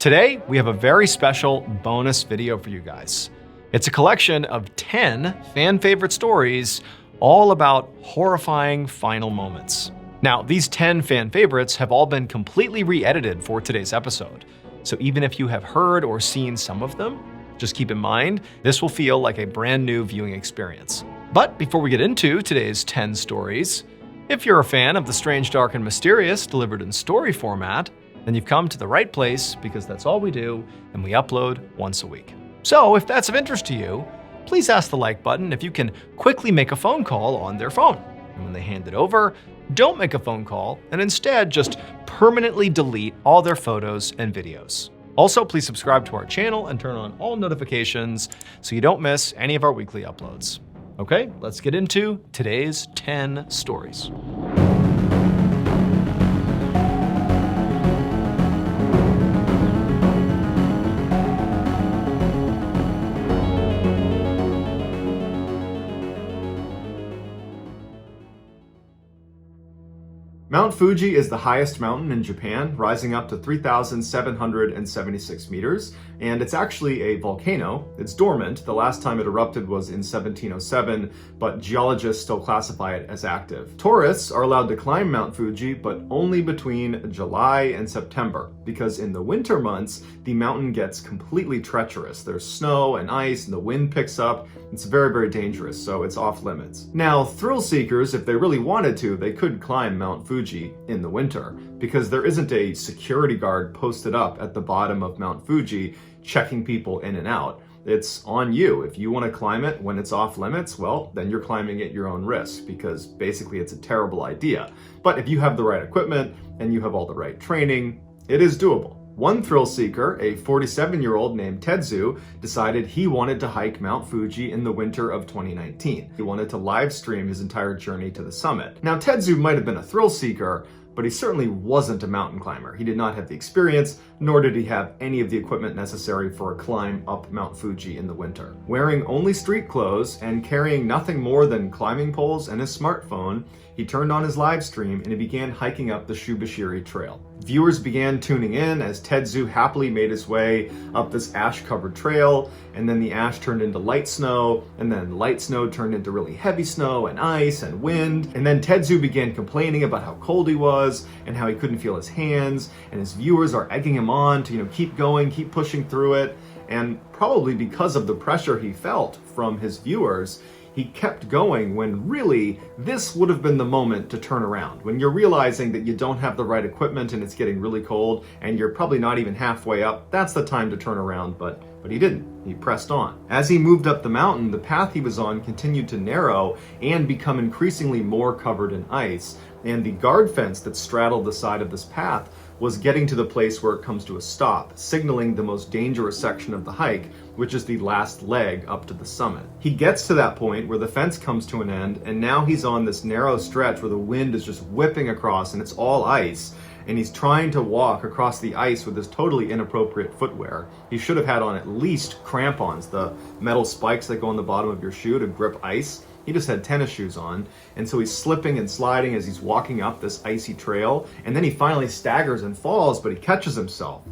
Today, we have a very special bonus video for you guys. It's a collection of 10 fan favorite stories all about horrifying final moments. Now, these 10 fan favorites have all been completely re-edited for today's episode. So even if you have heard or seen some of them, just keep in mind, this will feel like a brand new viewing experience. But before we get into today's 10 stories, if you're a fan of the strange, dark, and mysterious delivered in story format, then you've come to the right place because that's all we do and we upload once a week. So if that's of interest to you, please ask the like button if you can quickly make a phone call on their phone. And when they hand it over, don't make a phone call and instead just permanently delete all their photos and videos. Also, please subscribe to our channel and turn on all notifications so you don't miss any of our weekly uploads. Okay, let's get into today's 10 stories. Mount Fuji is the highest mountain in Japan, rising up to 3,776 meters, and it's actually a volcano. It's dormant. The last time it erupted was in 1707, but geologists still classify it as active. Tourists are allowed to climb Mount Fuji, but only between July and September, because in the winter months, the mountain gets completely treacherous. There's snow and ice, and the wind picks up. It's very, very dangerous, so it's off limits. Now, thrill seekers, if they really wanted to, they could climb Mount Fuji in the winter, because there isn't a security guard posted up at the bottom of Mount Fuji checking people in and out. It's on you. If you want to climb it when it's off limits, well, then you're climbing at your own risk, because basically it's a terrible idea. But if you have the right equipment and you have all the right training, it is doable. One thrill seeker, a 47-year-old named Tetsu, decided he wanted to hike Mount Fuji in the winter of 2019. He wanted to live stream his entire journey to the summit. Now, Tetsu might have been a thrill seeker, but he certainly wasn't a mountain climber. He did not have the experience, nor did he have any of the equipment necessary for a climb up Mount Fuji in the winter. Wearing only street clothes and carrying nothing more than climbing poles and his smartphone, he turned on his live stream and he began hiking up the Shubashiri Trail. Viewers began tuning in as Tetsu happily made his way up this ash-covered trail, and then the ash turned into light snow, and then light snow turned into really heavy snow and ice and wind, and then Tetsu began complaining about how cold he was and how he couldn't feel his hands, and his viewers are egging him on to, keep going, keep pushing through it, and probably because of the pressure he felt from his viewers, he kept going when really this would have been the moment to turn around. When you're realizing that you don't have the right equipment and it's getting really cold and you're probably not even halfway up, that's the time to turn around, but he didn't. He pressed on. As he moved up the mountain, the path he was on continued to narrow and become increasingly more covered in ice, and the guard fence that straddled the side of this path was getting to the place where it comes to a stop, signaling the most dangerous section of the hike, which is the last leg up to the summit. He gets to that point where the fence comes to an end, and now he's on this narrow stretch where the wind is just whipping across and it's all ice, and he's trying to walk across the ice with this totally inappropriate footwear. He should have had on at least crampons, the metal spikes that go on the bottom of your shoe to grip ice. He just had tennis shoes on, and so he's slipping and sliding as he's walking up this icy trail, and then he finally staggers and falls, but he catches himself.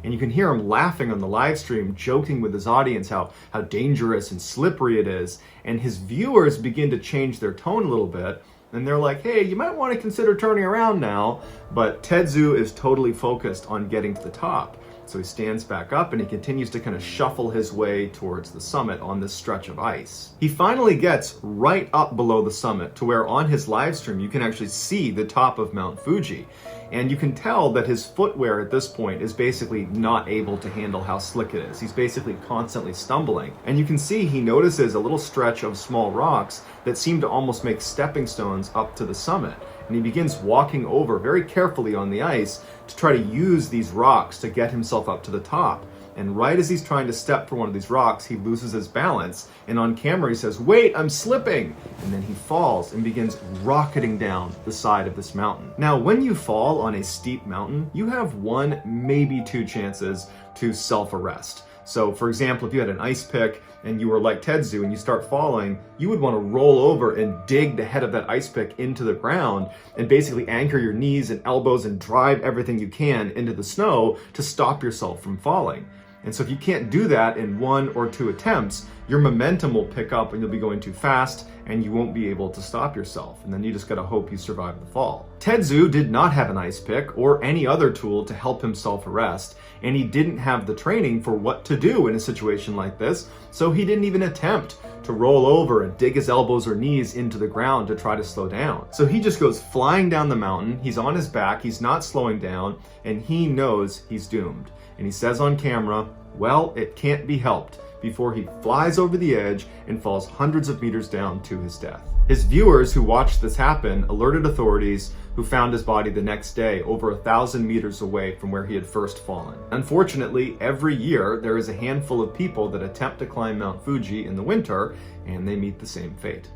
And you can hear him laughing on the live stream, joking with his audience how dangerous and slippery it is, and his viewers begin to change their tone a little bit, and they're like, hey, you might want to consider turning around now, but Tetsu is totally focused on getting to the top. So he stands back up and he continues to kind of shuffle his way towards the summit on this stretch of ice. He finally gets right up below the summit to where on his live stream you can actually see the top of Mount Fuji. And you can tell that his footwear at this point is basically not able to handle how slick it is. He's basically constantly stumbling. And you can see he notices a little stretch of small rocks that seem to almost make stepping stones up to the summit. And he begins walking over very carefully on the ice to try to use these rocks to get himself up to the top. And right as he's trying to step for one of these rocks, he loses his balance, and on camera he says, "Wait, I'm slipping!" And then he falls and begins rocketing down the side of this mountain. Now, when you fall on a steep mountain, you have one, maybe two chances to self-arrest. So for example, if you had an ice pick and you were like Tetsu and you start falling, you would want to roll over and dig the head of that ice pick into the ground and basically anchor your knees and elbows and drive everything you can into the snow to stop yourself from falling. And so if you can't do that in 1 or 2 attempts, your momentum will pick up and you'll be going too fast and you won't be able to stop yourself. And then you just gotta hope you survive the fall. Tetsu did not have an ice pick or any other tool to help him self-arrest, and he didn't have the training for what to do in a situation like this, so he didn't even attempt to roll over and dig his elbows or knees into the ground to try to slow down. So he just goes flying down the mountain, he's on his back, he's not slowing down, and he knows he's doomed. And he says on camera, well, it can't be helped, before he flies over the edge and falls hundreds of meters down to his death. His viewers who watched this happen alerted authorities, who found his body the next day over 1,000 meters away from where he had first fallen. Unfortunately, every year there is a handful of people that attempt to climb Mount Fuji in the winter, and they meet the same fate.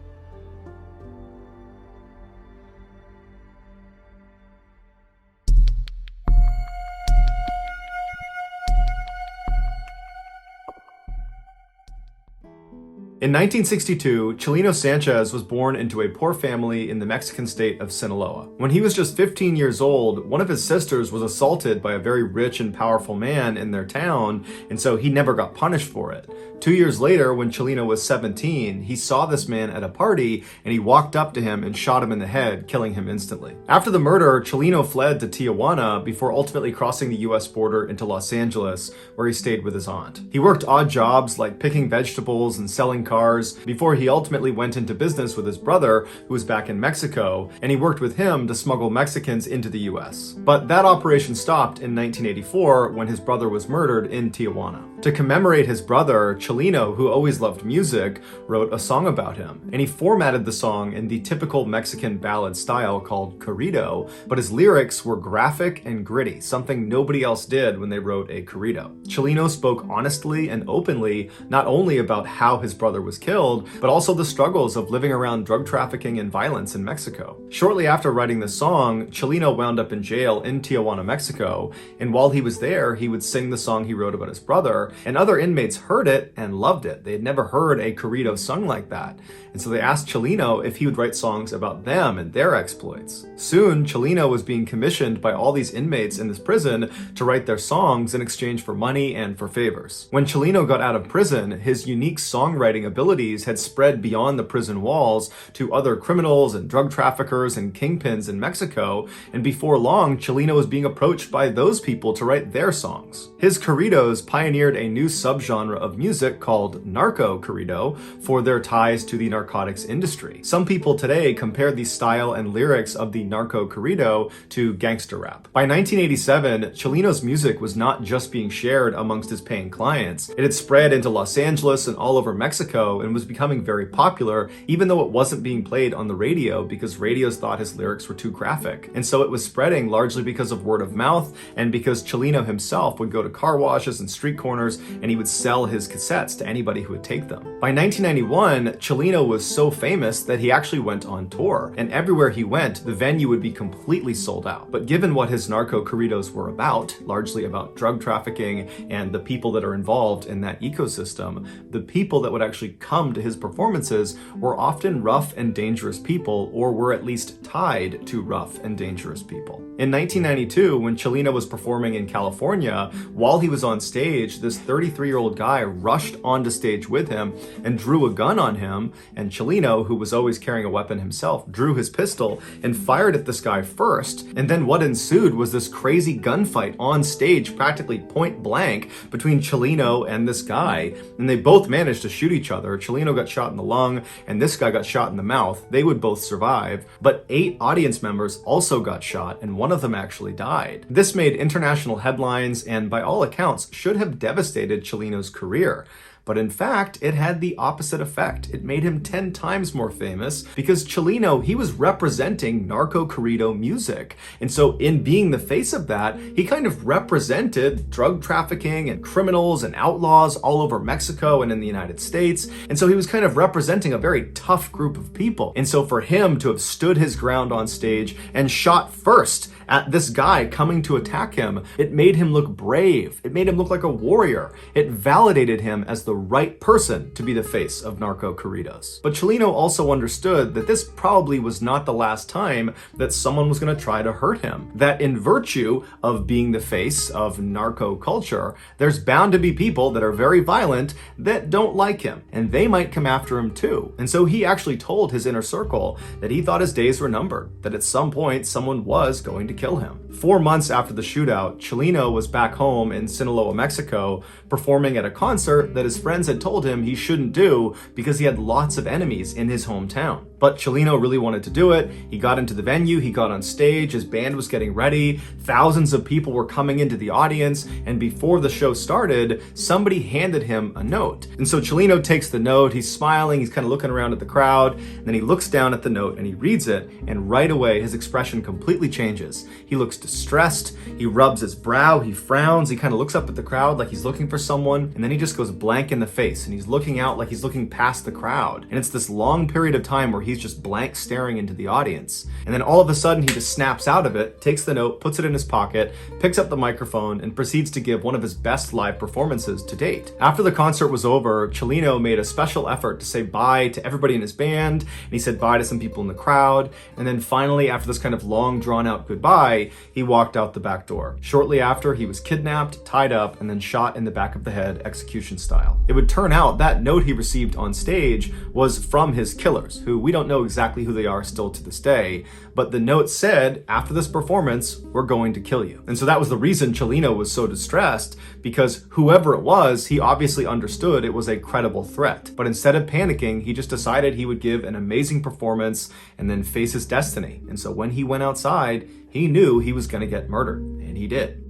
In 1962, Chalino Sanchez was born into a poor family in the Mexican state of Sinaloa. When he was just 15 years old, one of his sisters was assaulted by a very rich and powerful man in their town, and so he never got punished for it. 2 years later, when Chalino was 17, he saw this man at a party, and he walked up to him and shot him in the head, killing him instantly. After the murder, Chalino fled to Tijuana before ultimately crossing the US border into Los Angeles, where he stayed with his aunt. He worked odd jobs like picking vegetables and selling cars before he ultimately went into business with his brother, who was back in Mexico, and he worked with him to smuggle Mexicans into the US. But that operation stopped in 1984 when his brother was murdered in Tijuana. To commemorate his brother, Chalino, who always loved music, wrote a song about him, and he formatted the song in the typical Mexican ballad style called corrido, but his lyrics were graphic and gritty, something nobody else did when they wrote a corrido. Chalino spoke honestly and openly not only about how his brother was killed, but also the struggles of living around drug trafficking and violence in Mexico. Shortly after writing the song, Chalino wound up in jail in Tijuana, Mexico, and while he was there, he would sing the song he wrote about his brother, and other inmates heard it and loved it. They had never heard a corrido sung like that, and so they asked Chalino if he would write songs about them and their exploits. Soon, Chalino was being commissioned by all these inmates in this prison to write their songs in exchange for money and for favors. When Chalino got out of prison, his unique songwriting abilities had spread beyond the prison walls to other criminals and drug traffickers and kingpins in Mexico, and before long, Chalino was being approached by those people to write their songs. His corridos pioneered a new subgenre of music called Narcocorrido for their ties to the narcotics industry. Some people today compare the style and lyrics of the Narcocorrido to gangster rap. By 1987, Chalino's music was not just being shared amongst his paying clients. It had spread into Los Angeles and all over Mexico and was becoming very popular, even though it wasn't being played on the radio because radios thought his lyrics were too graphic. And so it was spreading largely because of word of mouth and because Chalino himself would go to car washes and street corners and he would sell his cassettes to anybody who would take them. By 1991, Chalino was so famous that he actually went on tour, and everywhere he went, the venue would be completely sold out. But given what his narco-corridos were about, largely about drug trafficking and the people that are involved in that ecosystem, the people that would actually come to his performances were often rough and dangerous people, or were at least tied to rough and dangerous people. In 1992, when Chalino was performing in California, while he was on stage, this 33-year-old guy rushed onto stage with him and drew a gun on him, and Chalino, who was always carrying a weapon himself, drew his pistol and fired at this guy first, and then what ensued was this crazy gunfight on stage, practically point blank, between Chalino and this guy, and they both managed to shoot each other. Chalino got shot in the lung, and this guy got shot in the mouth. They would both survive, but 8 audience members also got shot, and one of them actually died. This made international headlines and, by all accounts, should have devastated Chalino's career. But in fact, it had the opposite effect. It made him 10 times more famous because Chalino, he was representing Narcocorrido music. And so in being the face of that, he kind of represented drug trafficking and criminals and outlaws all over Mexico and in the United States. And so he was kind of representing a very tough group of people. And so for him to have stood his ground on stage and shot first at this guy coming to attack him, it made him look brave. It made him look like a warrior. It validated him as the right person to be the face of Narcocorridos. But Chalino also understood that this probably was not the last time that someone was going to try to hurt him. That in virtue of being the face of narco culture, there's bound to be people that are very violent that don't like him, and they might come after him too. And so he actually told his inner circle that he thought his days were numbered, that at some point someone was going to kill him. 4 months after the shootout, Chalino was back home in Sinaloa, Mexico, performing at a concert that his friends had told him he shouldn't do because he had lots of enemies in his hometown. But Chalino really wanted to do it. He got into the venue, he got on stage, his band was getting ready, thousands of people were coming into the audience, and before the show started, somebody handed him a note. And so Chalino takes the note, he's smiling, he's kind of looking around at the crowd, and then he looks down at the note and he reads it, and right away his expression completely changes. He looks distressed, he rubs his brow, he frowns, he kind of looks up at the crowd like he's looking for someone, and then he just goes blank in the face, and he's looking out like he's looking past the crowd. And it's this long period of time where he's just blank staring into the audience. And then all of a sudden he just snaps out of it, takes the note, puts it in his pocket, picks up the microphone, and proceeds to give one of his best live performances to date. After the concert was over, Chalino made a special effort to say bye to everybody in his band, and he said bye to some people in the crowd. And then finally, after this kind of long drawn out goodbye, he walked out the back door. Shortly after, he was kidnapped, tied up, and then shot in the back of the head, execution style. It would turn out that note he received on stage was from his killers, who we don't know exactly who they are still to this day, but the note said, after this performance, we're going to kill you. And so that was the reason Chalino was so distressed, because whoever it was, he obviously understood it was a credible threat. But instead of panicking, he just decided he would give an amazing performance and then face his destiny. And so when he went outside, he knew he was going to get murdered, and he did.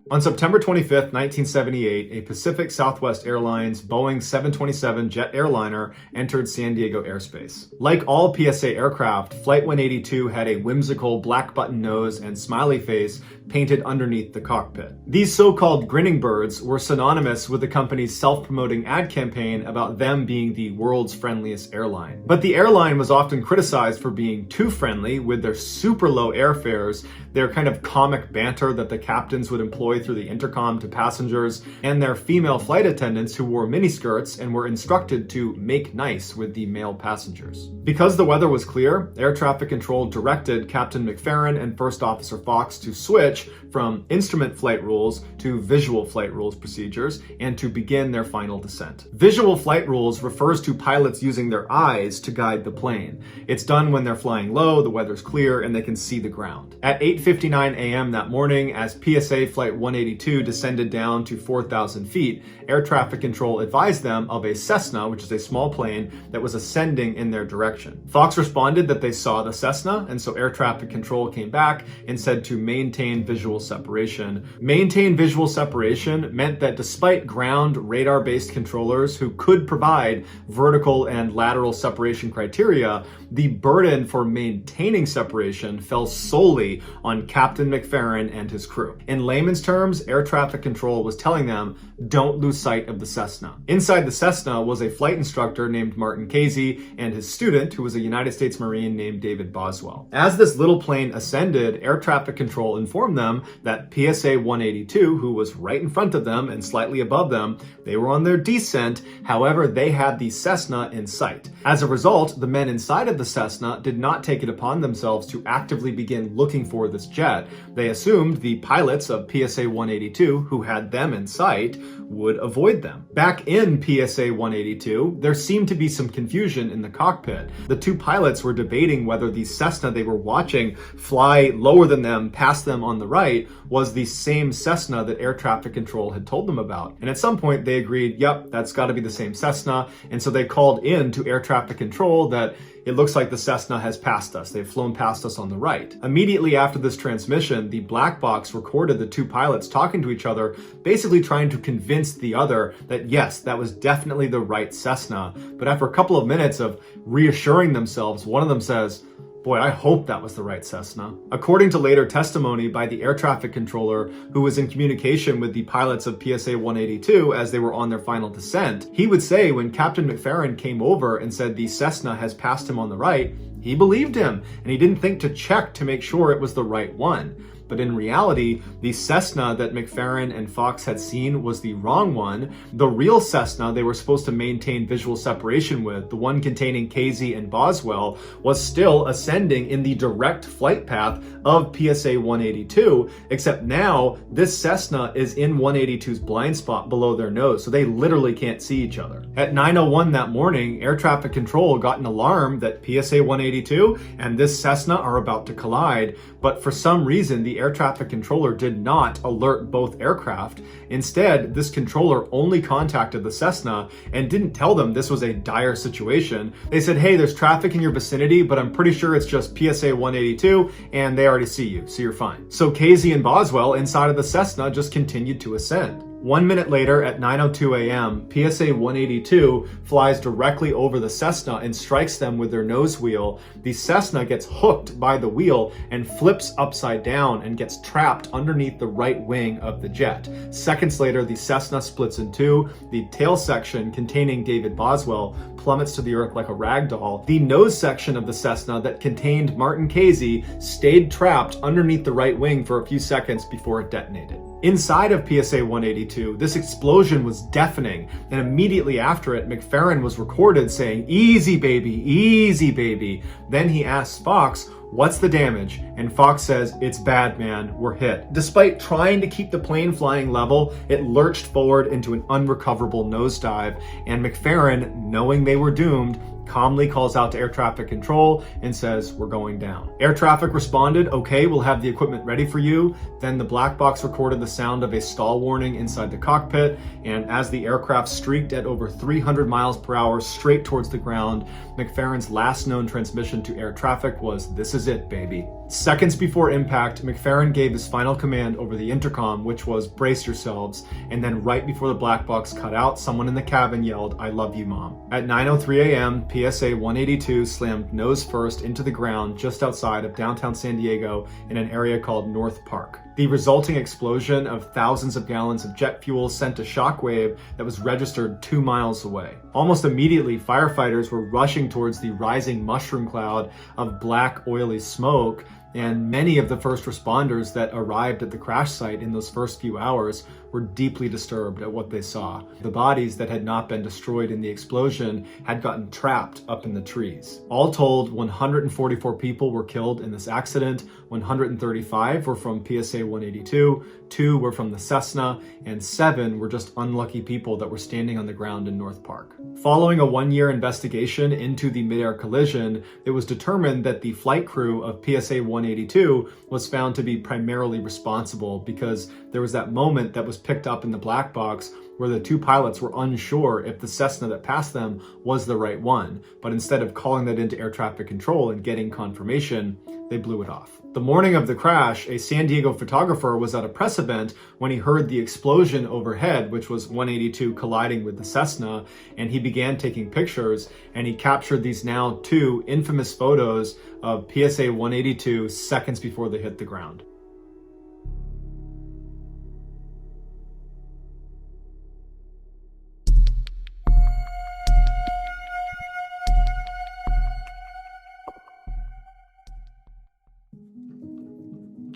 On September 25th, 1978, a Pacific Southwest Airlines Boeing 727 jet airliner entered San Diego airspace. Like all PSA aircraft, Flight 182 had a whimsical black button nose and smiley face painted underneath the cockpit. These so-called grinning birds were synonymous with the company's self-promoting ad campaign about them being the world's friendliest airline. But the airline was often criticized for being too friendly with their super low airfares, their kind of comic banter that the captains would employ through the intercom to passengers, and their female flight attendants who wore miniskirts and were instructed to make nice with the male passengers. Because the weather was clear, air traffic control directed Captain McFerrin and First Officer Fox to switch from instrument flight rules to visual flight rules procedures and to begin their final descent. Visual flight rules refers to pilots using their eyes to guide the plane. It's done when they're flying low, the weather's clear, and they can see the ground. At 8:59 a.m. that morning, as PSA Flight 182 descended down to 4,000 feet, air traffic control advised them of a Cessna, which is a small plane, that was ascending in their direction. Fox responded that they saw the Cessna, and so air traffic control came back and said to maintain visual separation. Maintain visual separation meant that despite ground radar-based controllers who could provide vertical and lateral separation criteria, the burden for maintaining separation fell solely on Captain McFerrin and his crew. In layman's terms, air traffic control was telling them, don't lose sight of the Cessna. Inside the Cessna was a flight instructor named Martin Casey and his student, who was a United States Marine named David Boswell. As this little plane ascended, air traffic control informed them that PSA 182, who was right in front of them and slightly above them, they were on their descent. However, they had the Cessna in sight. As a result, the men inside of the Cessna did not take it upon themselves to actively begin looking for this jet. They assumed the pilots of PSA PSA 182, who had them in sight, would avoid them. Back in PSA 182, there seemed to be some confusion in the cockpit. The two pilots were debating whether the Cessna they were watching fly lower than them, past them on the right, was the same Cessna that air traffic control had told them about. And at some point they agreed, yep, that's got to be the same Cessna. And so they called in to air traffic control that it looks like the Cessna has passed us. They've flown past us on the right. Immediately after this transmission, the black box recorded the two pilots talking to each other, basically trying to convince the other that yes, that was definitely the right Cessna. But after a couple of minutes of reassuring themselves, one of them says, "Boy, I hope that was the right Cessna." According to later testimony by the air traffic controller who was in communication with the pilots of PSA 182 as they were on their final descent, he would say when Captain McFerrin came over and said the Cessna has passed him on the right, he believed him and he didn't think to check to make sure it was the right one. But in reality, the Cessna that McFerrin and Fox had seen was the wrong one. The real Cessna they were supposed to maintain visual separation with, the one containing Casey and Boswell, was still ascending in the direct flight path of PSA 182, except now this Cessna is in 182's blind spot below their nose, so they literally can't see each other. At 9:01 that morning, air traffic control got an alarm that PSA 182 and this Cessna are about to collide, but for some reason the air traffic controller did not alert both aircraft. Instead, this controller only contacted the Cessna and didn't tell them this was a dire situation. They said, hey, there's traffic in your vicinity, but I'm pretty sure it's just PSA 182 and they already see you, so you're fine. So Casey and Boswell inside of the Cessna just continued to ascend. 1 minute later at 9:02 a.m., PSA 182 flies directly over the Cessna and strikes them with their nose wheel. The Cessna gets hooked by the wheel and flips upside down and gets trapped underneath the right wing of the jet. Seconds later, the Cessna splits in two. The tail section containing David Boswell plummets to the earth like a rag doll. The nose section of the Cessna that contained Martin Casey stayed trapped underneath the right wing for a few seconds before it detonated. Inside of PSA 182, this explosion was deafening, and immediately after it, McFerrin was recorded saying, "Easy baby, easy baby." Then he asks Fox, "What's the damage?" And Fox says, "It's bad, man, we're hit." Despite trying to keep the plane flying level, it lurched forward into an unrecoverable nosedive, and McFerrin, knowing they were doomed, calmly calls out to air traffic control and says, "We're going down." Air traffic responded, "Okay, we'll have the equipment ready for you." Then the black box recorded the sound of a stall warning inside the cockpit, and as the aircraft streaked at over 300 miles per hour straight towards the ground, McFerrin's last known transmission to air traffic was, "This is it, baby." Seconds before impact, McFerrin gave his final command over the intercom, which was, "Brace yourselves." And then right before the black box cut out, someone in the cabin yelled, "I love you, Mom." At 9:03 a.m., PSA 182 slammed nose first into the ground just outside of downtown San Diego in an area called North Park. The resulting explosion of thousands of gallons of jet fuel sent a shockwave that was registered 2 miles away. Almost immediately, firefighters were rushing towards the rising mushroom cloud of black, oily smoke, and many of the first responders that arrived at the crash site in those first few hours were deeply disturbed at what they saw. The bodies that had not been destroyed in the explosion had gotten trapped up in the trees. All told, 144 people were killed in this accident. 135 were from PSA 182, 2 were from the Cessna, and 7 were just unlucky people that were standing on the ground in North Park. Following a 1-year investigation into the mid-air collision, it was determined that the flight crew of PSA 182 was found to be primarily responsible because there was that moment that was picked up in the black box where the two pilots were unsure if the Cessna that passed them was the right one, but instead of calling that into air traffic control and getting confirmation, they blew it off. The morning of the crash, a San Diego photographer was at a press event when he heard the explosion overhead, which was 182 colliding with the Cessna, and he began taking pictures, and he captured these now 2 infamous photos of PSA 182 seconds before they hit the ground.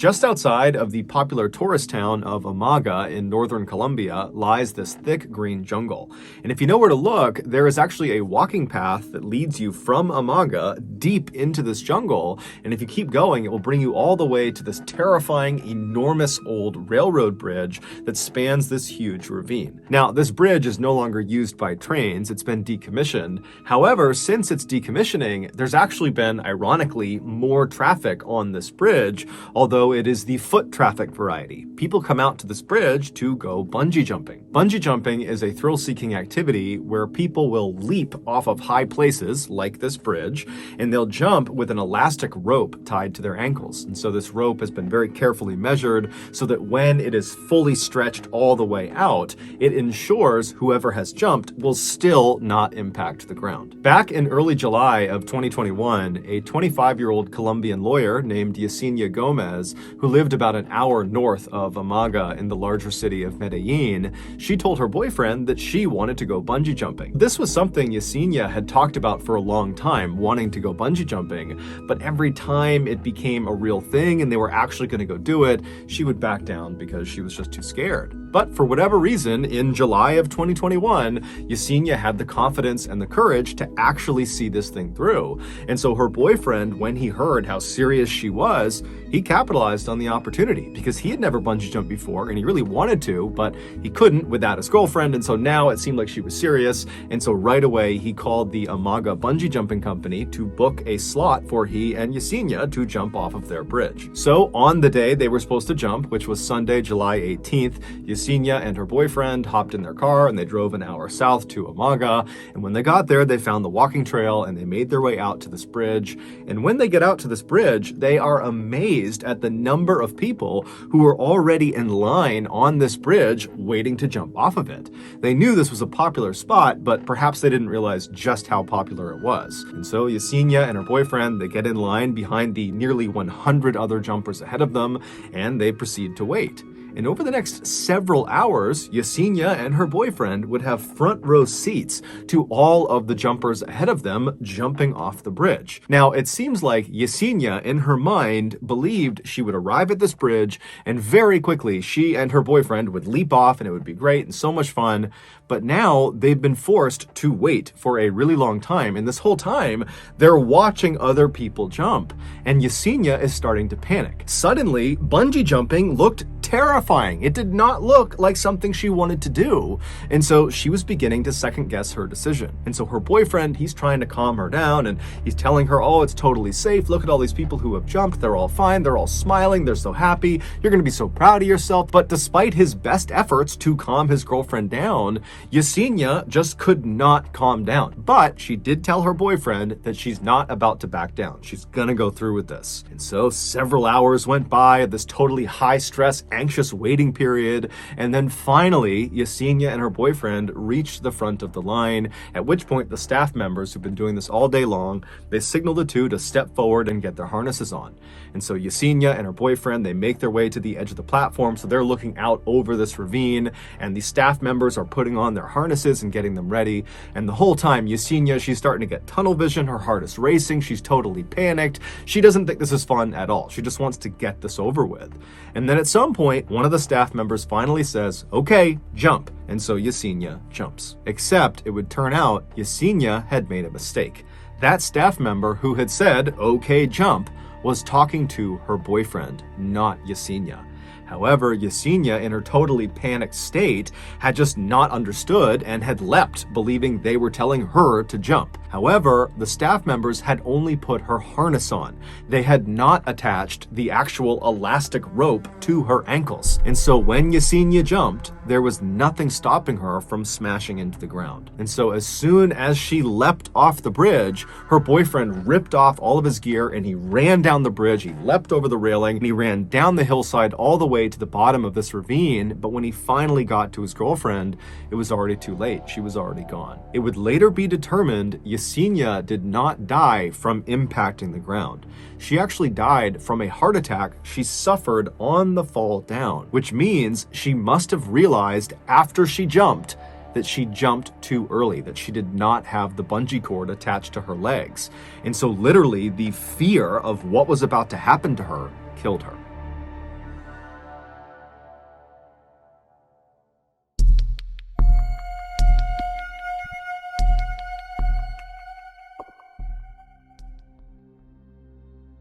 Just outside of the popular tourist town of Amaga in northern Colombia lies this thick green jungle. And if you know where to look, there is actually a walking path that leads you from Amaga deep into this jungle. And if you keep going, it will bring you all the way to this terrifying, enormous old railroad bridge that spans this huge ravine. Now, this bridge is no longer used by trains. It's been decommissioned. However, since its decommissioning, there's actually been, ironically, more traffic on this bridge, although it is the foot traffic variety. People come out to this bridge to go bungee jumping. Bungee jumping is a thrill-seeking activity where people will leap off of high places, like this bridge, and they'll jump with an elastic rope tied to their ankles. And so this rope has been very carefully measured so that when it is fully stretched all the way out, it ensures whoever has jumped will still not impact the ground. Back in early July of 2021, a 25-year-old Colombian lawyer named Yesenia Gomez, who lived about an hour north of Amaga in the larger city of Medellin, she told her boyfriend that she wanted to go bungee jumping. This was something Yesenia had talked about for a long time, wanting to go bungee jumping, but every time it became a real thing and they were actually going to go do it, she would back down because she was just too scared. But for whatever reason, in July of 2021, Yesenia had the confidence and the courage to actually see this thing through. And so her boyfriend, when he heard how serious she was, he capitalized on the opportunity because he had never bungee jumped before and he really wanted to, but he couldn't without his girlfriend. And so now it seemed like she was serious. And so right away, he called the Amaga bungee jumping company to book a slot for he and Yesenia to jump off of their bridge. So on the day they were supposed to jump, which was Sunday, July 18th, Yesenia and her boyfriend hopped in their car and they drove an hour south to Amaga. And when they got there, they found the walking trail and they made their way out to this bridge. And when they get out to this bridge, they are amazed at the number of people who were already in line on this bridge waiting to jump off of it. They knew this was a popular spot, but perhaps they didn't realize just how popular it was. And so Yesenia and her boyfriend, they get in line behind the nearly 100 other jumpers ahead of them, and they proceed to wait. And over the next several hours, Yesenia and her boyfriend would have front row seats to all of the jumpers ahead of them jumping off the bridge. Now, it seems like Yesenia, in her mind, believed she would arrive at this bridge and very quickly she and her boyfriend would leap off and it would be great and so much fun. But now they've been forced to wait for a really long time. And this whole time, they're watching other people jump. And Yesenia is starting to panic. Suddenly, bungee jumping looked terrifying. It did not look like something she wanted to do. And so she was beginning to second guess her decision. And so her boyfriend, he's trying to calm her down and he's telling her, oh, it's totally safe. Look at all these people who have jumped. They're all fine. They're all smiling. They're so happy. You're going to be so proud of yourself. But despite his best efforts to calm his girlfriend down, Yesenia just could not calm down. But she did tell her boyfriend that she's not about to back down. She's gonna go through with this. And so several hours went by of this totally high stress, anxious waiting period. And then finally, Yesenia and her boyfriend reached the front of the line, at which point the staff members who've been doing this all day long, they signaled the two to step forward and get their harnesses on. And so Yesenia and her boyfriend, they make their way to the edge of the platform. So they're looking out over this ravine and the staff members are putting on their harnesses and getting them ready. And the whole time, Yesenia, she's starting to get tunnel vision. Her heart is racing. She's totally panicked. She doesn't think this is fun at all. She just wants to get this over with. And then at some point, one of the staff members finally says, okay, jump. And so Yesenia jumps. Except it would turn out Yesenia had made a mistake. That staff member who had said, okay, jump, was talking to her boyfriend, not Yesenia. However, Yesenia, in her totally panicked state, had just not understood and had leapt, believing they were telling her to jump. However, the staff members had only put her harness on. They had not attached the actual elastic rope to her ankles. And so when Yesenia jumped, there was nothing stopping her from smashing into the ground. And so as soon as she leapt off the bridge, her boyfriend ripped off all of his gear and he ran down the bridge. He leapt over the railing and he ran down the hillside all the way to the bottom of this ravine. But when he finally got to his girlfriend, it was already too late. She was already gone. It would later be determined Yesenia did not die from impacting the ground. She actually died from a heart attack she suffered on the fall down, which means she must have realized after she jumped that she jumped too early, that she did not have the bungee cord attached to her legs. And so literally the fear of what was about to happen to her killed her.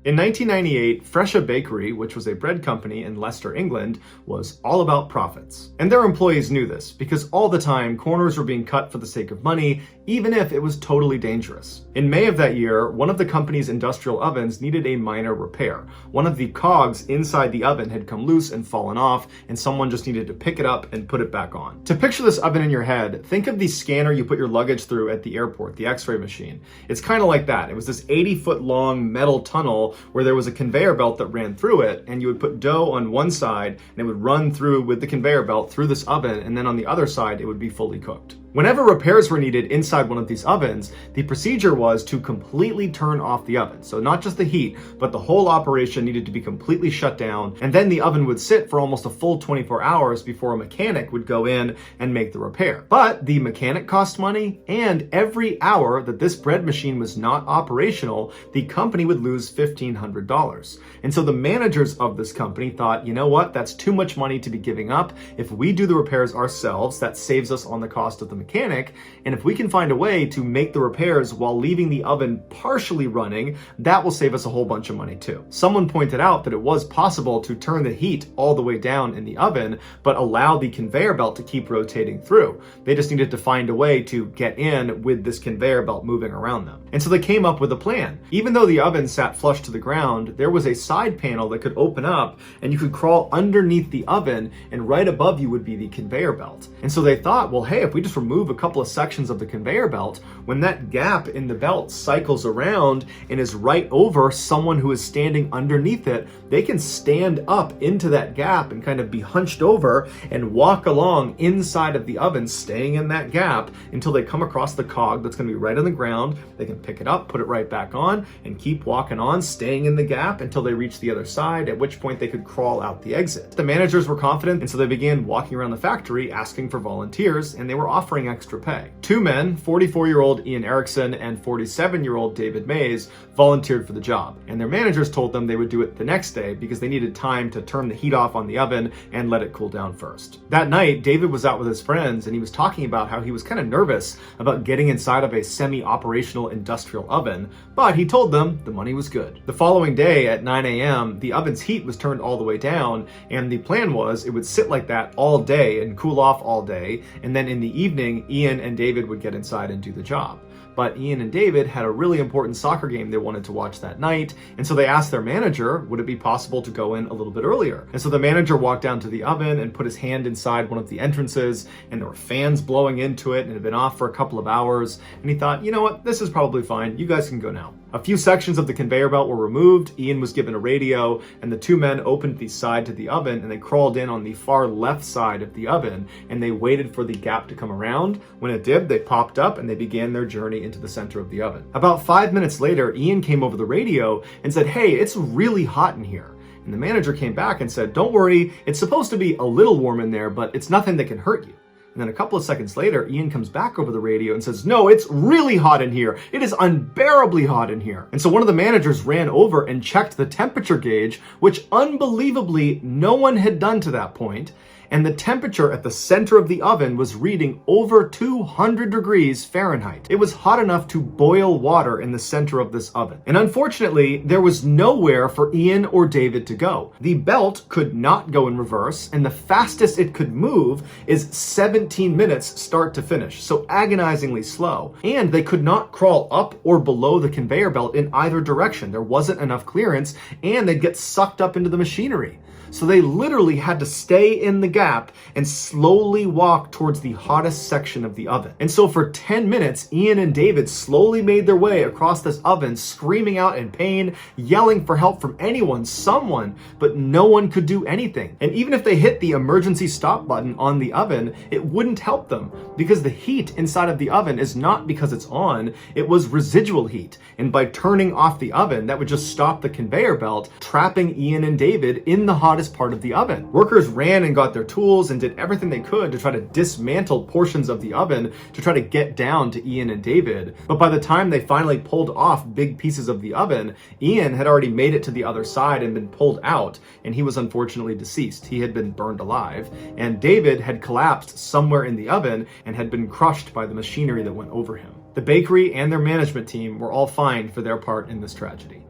In 1998, Fresha Bakery, which was a bread company in Leicester, England, was all about profits. And their employees knew this, because all the time, corners were being cut for the sake of money, even if it was totally dangerous. In May of that year, one of the company's industrial ovens needed a minor repair. One of the cogs inside the oven had come loose and fallen off, and someone just needed to pick it up and put it back on. To picture this oven in your head, think of the scanner you put your luggage through at the airport, the X-ray machine. It's kind of like that. It was this 80-foot long metal tunnel where there was a conveyor belt that ran through it, and you would put dough on one side and it would run through with the conveyor belt through this oven, and then on the other side it would be fully cooked. Whenever repairs were needed inside one of these ovens, the procedure was to completely turn off the oven. So not just the heat, but the whole operation needed to be completely shut down, and then the oven would sit for almost a full 24 hours before a mechanic would go in and make the repair. But the mechanic cost money, and every hour that this bread machine was not operational, the company would lose $1,500. And so the managers of this company thought, you know what, that's too much money to be giving up. If we do the repairs ourselves, that saves us on the cost of the mechanic, and if we can find a way to make the repairs while leaving the oven partially running, that will save us a whole bunch of money too. Someone pointed out that it was possible to turn the heat all the way down in the oven, but allow the conveyor belt to keep rotating through. They just needed to find a way to get in with this conveyor belt moving around them. And so they came up with a plan. Even though the oven sat flush to the ground, there was a side panel that could open up, and you could crawl underneath the oven, and right above you would be the conveyor belt. And so they thought, well, hey, if we just remove a couple of sections of the conveyor belt, when that gap in the belt cycles around and is right over someone who is standing underneath it, they can stand up into that gap and kind of be hunched over and walk along inside of the oven, staying in that gap until they come across the cog that's going to be right on the ground. They can pick it up, put it right back on, and keep walking on, staying in the gap until they reach the other side, at which point they could crawl out the exit. The managers were confident, and so they began walking around the factory asking for volunteers, and they were offering extra pay. Two men, 44-year-old Ian Erickson and 47-year-old David Mays, volunteered for the job, and their managers told them they would do it the next day because they needed time to turn the heat off on the oven and let it cool down first. That night, David was out with his friends, and he was talking about how he was kind of nervous about getting inside of a semi-operational industrial oven, but he told them the money was good. The following day at 9 a.m., the oven's heat was turned all the way down, and the plan was it would sit like that all day and cool off all day, and then in the evening, Ian and David would get inside and do the job. But Ian and David had a really important soccer game they wanted to watch that night, and so they asked their manager, would it be possible to go in a little bit earlier? And so the manager walked down to the oven and put his hand inside one of the entrances, and there were fans blowing into it, and it had been off for a couple of hours, and he thought, you know what, this is probably fine, you guys can go now. A few sections of the conveyor belt were removed, Ian was given a radio, and the two men opened the side to the oven, and they crawled in on the far left side of the oven, and they waited for the gap to come around. When it did, they popped up, and they began their journey into the center of the oven. About 5 minutes later, Ian came over the radio and said, hey, it's really hot in here. And the manager came back and said, don't worry, it's supposed to be a little warm in there, but it's nothing that can hurt you. And then a couple of seconds later, Ian comes back over the radio and says, no, it's really hot in here. It is unbearably hot in here. And so one of the managers ran over and checked the temperature gauge, which unbelievably no one had done to that point. And the temperature at the center of the oven was reading over 200 degrees Fahrenheit. It was hot enough to boil water in the center of this oven. And unfortunately, there was nowhere for Ian or David to go. The belt could not go in reverse, and the fastest it could move is 17 minutes start to finish, so agonizingly slow. And they could not crawl up or below the conveyor belt in either direction. There wasn't enough clearance, and they'd get sucked up into the machinery. So they literally had to stay in the gap and slowly walk towards the hottest section of the oven. And so for 10 minutes, Ian and David slowly made their way across this oven, screaming out in pain, yelling for help from anyone, someone, but no one could do anything. And even if they hit the emergency stop button on the oven, it wouldn't help them because the heat inside of the oven is not because it's on, it was residual heat. And by turning off the oven, that would just stop the conveyor belt, trapping Ian and David in the hottest part of the oven. Workers ran and got their tools and did everything they could to try to dismantle portions of the oven to try to get down to Ian and David. But by the time they finally pulled off big pieces of the oven, Ian had already made it to the other side and been pulled out, and he was unfortunately deceased. He had been burned alive, and David had collapsed somewhere in the oven and had been crushed by the machinery that went over him. The bakery and their management team were all fined for their part in this tragedy.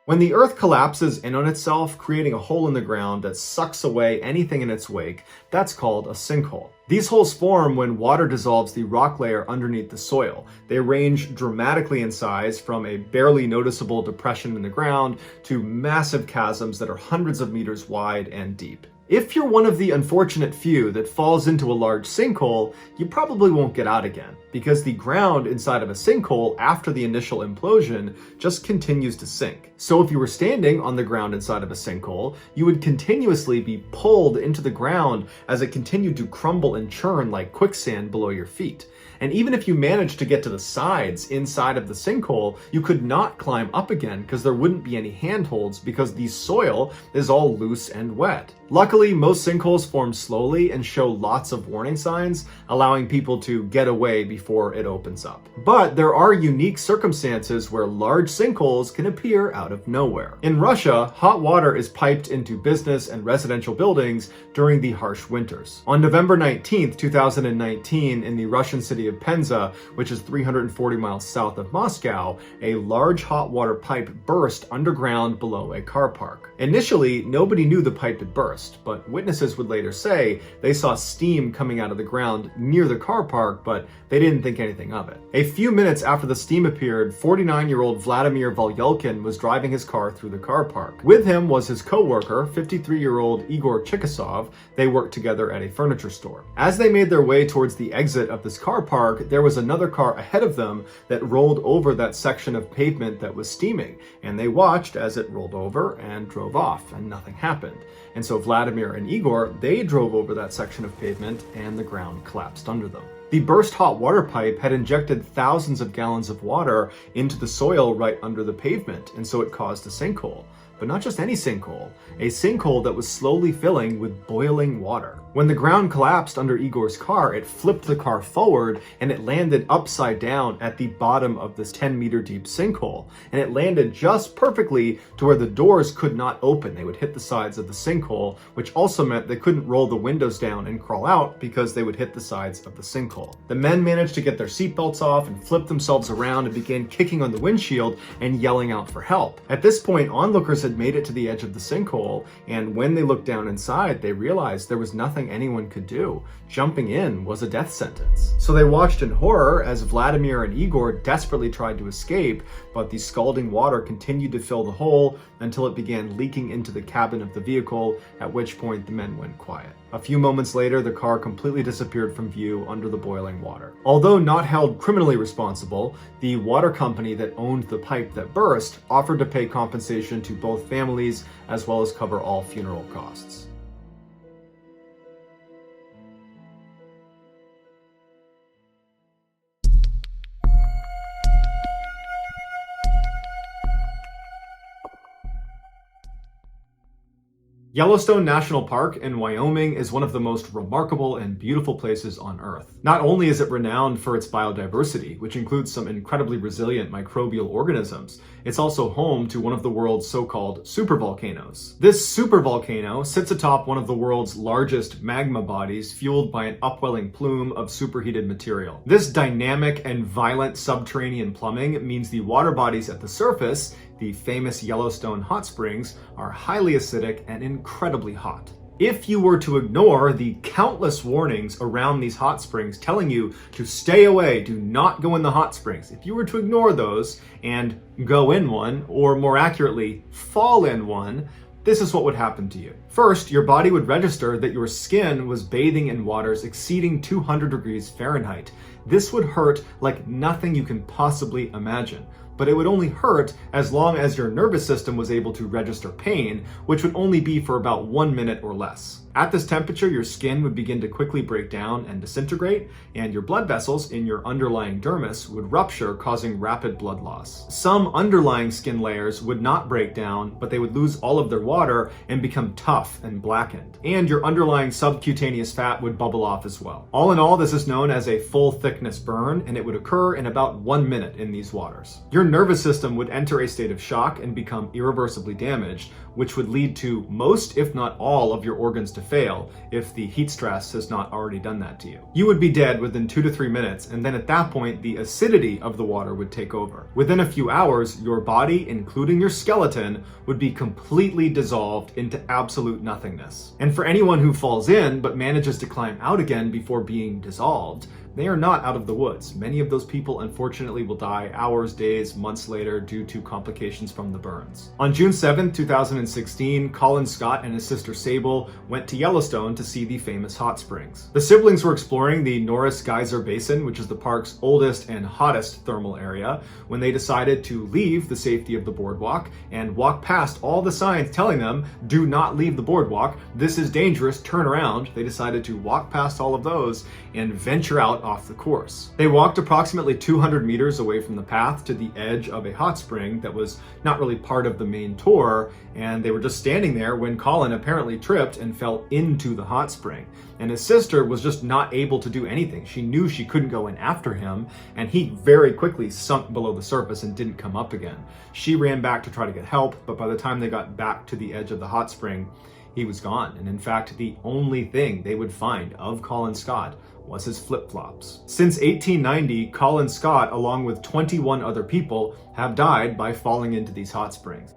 When the Earth collapses in on itself, creating a hole in the ground that sucks away anything in its wake, that's called a sinkhole. These holes form when water dissolves the rock layer underneath the soil. They range dramatically in size, from a barely noticeable depression in the ground to massive chasms that are hundreds of meters wide and deep. If you're one of the unfortunate few that falls into a large sinkhole, you probably won't get out again, because the ground inside of a sinkhole after the initial implosion just continues to sink. So if you were standing on the ground inside of a sinkhole, you would continuously be pulled into the ground as it continued to crumble and churn like quicksand below your feet. And even if you managed to get to the sides inside of the sinkhole, you could not climb up again because there wouldn't be any handholds because the soil is all loose and wet. Luckily, most sinkholes form slowly and show lots of warning signs, allowing people to get away before it opens up. But there are unique circumstances where large sinkholes can appear out of nowhere. In Russia, hot water is piped into business and residential buildings during the harsh winters. On November 19th, 2019, in the Russian city of Penza, which is 340 miles south of Moscow, a large hot water pipe burst underground below a car park. Initially, nobody knew the pipe had burst, but witnesses would later say they saw steam coming out of the ground near the car park, but they didn't think anything of it. A few minutes after the steam appeared, 49-year-old Vladimir Volyelkin was driving his car through the car park. With him was his co-worker, 53-year-old Igor Chikasov. They worked together at a furniture store. As they made their way towards the exit of this car park, there was another car ahead of them that rolled over that section of pavement that was steaming, and they watched as it rolled over and drove off, and nothing happened. And so Vladimir and Igor, they drove over that section of pavement and the ground collapsed under them. The burst hot water pipe had injected thousands of gallons of water into the soil right under the pavement, and so it caused a sinkhole. But not just any sinkhole, a sinkhole that was slowly filling with boiling water. When the ground collapsed under Igor's car, it flipped the car forward and it landed upside down at the bottom of this 10-meter deep sinkhole. And it landed just perfectly to where the doors could not open. They would hit the sides of the sinkhole, which also meant they couldn't roll the windows down and crawl out because they would hit the sides of the sinkhole. The men managed to get their seatbelts off and flip themselves around and began kicking on the windshield and yelling out for help. At this point, onlookers had made it to the edge of the sinkhole, and when they looked down inside, they realized there was nothing anyone could do. Jumping in was a death sentence. So they watched in horror as Vladimir and Igor desperately tried to escape, but the scalding water continued to fill the hole until it began leaking into the cabin of the vehicle, at which point the men went quiet. A few moments later, the car completely disappeared from view under the boiling water. Although not held criminally responsible, the water company that owned the pipe that burst offered to pay compensation to both families as well as cover all funeral costs. Yellowstone National Park in Wyoming is one of the most remarkable and beautiful places on Earth. Not only is it renowned for its biodiversity, which includes some incredibly resilient microbial organisms, it's also home to one of the world's so-called supervolcanoes. This supervolcano sits atop one of the world's largest magma bodies fueled by an upwelling plume of superheated material. This dynamic and violent subterranean plumbing means the water bodies at the surface, the famous Yellowstone hot springs, are highly acidic and incredibly hot. If you were to ignore the countless warnings around these hot springs telling you to stay away, do not go in the hot springs, if you were to ignore those and go in one, or more accurately, fall in one, this is what would happen to you. First, your body would register that your skin was bathing in waters exceeding 200 degrees Fahrenheit. This would hurt like nothing you can possibly imagine. But it would only hurt as long as your nervous system was able to register pain, which would only be for about 1 minute or less. At this temperature, your skin would begin to quickly break down and disintegrate, and your blood vessels in your underlying dermis would rupture, causing rapid blood loss. Some underlying skin layers would not break down, but they would lose all of their water and become tough and blackened. And your underlying subcutaneous fat would bubble off as well. All in all, this is known as a full thickness burn, and it would occur in about 1 minute in these waters. Your nervous system would enter a state of shock and become irreversibly damaged, which would lead to most, if not all, of your organs to fail if the heat stress has not already done that to you. You would be dead within 2 to 3 minutes, and then at that point, the acidity of the water would take over. Within a few hours, your body, including your skeleton, would be completely dissolved into absolute nothingness. And for anyone who falls in but manages to climb out again before being dissolved, they are not out of the woods. Many of those people, unfortunately, will die hours, days, months later due to complications from the burns. On June 7, 2016, Colin Scott and his sister Sable went to Yellowstone to see the famous hot springs. The siblings were exploring the Norris Geyser Basin, which is the park's oldest and hottest thermal area, when they decided to leave the safety of the boardwalk and walk past all the signs telling them, do not leave the boardwalk, this is dangerous, turn around. They decided to walk past all of those and venture out off the course. They walked approximately 200 meters away from the path to the edge of a hot spring that was not really part of the main tour, and they were just standing there when Colin apparently tripped and fell into the hot spring. And his sister was just not able to do anything. She knew she couldn't go in after him, and he very quickly sunk below the surface and didn't come up again. She ran back to try to get help, but by the time they got back to the edge of the hot spring, he was gone. And in fact, the only thing they would find of Colin Scott was his flip-flops. Since 1890, Colin Scott, along with 21 other people, have died by falling into these hot springs.